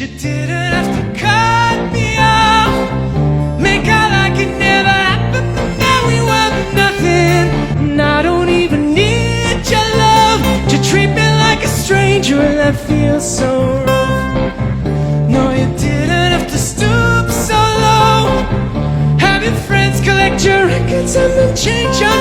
You didn't have to cut me off, make out like it never happened, but now we were nothing. And I don't even need your love to treat me like a stranger, and that feels so rough. No, you didn't have to stoop so low, have your friends collect your records and then change your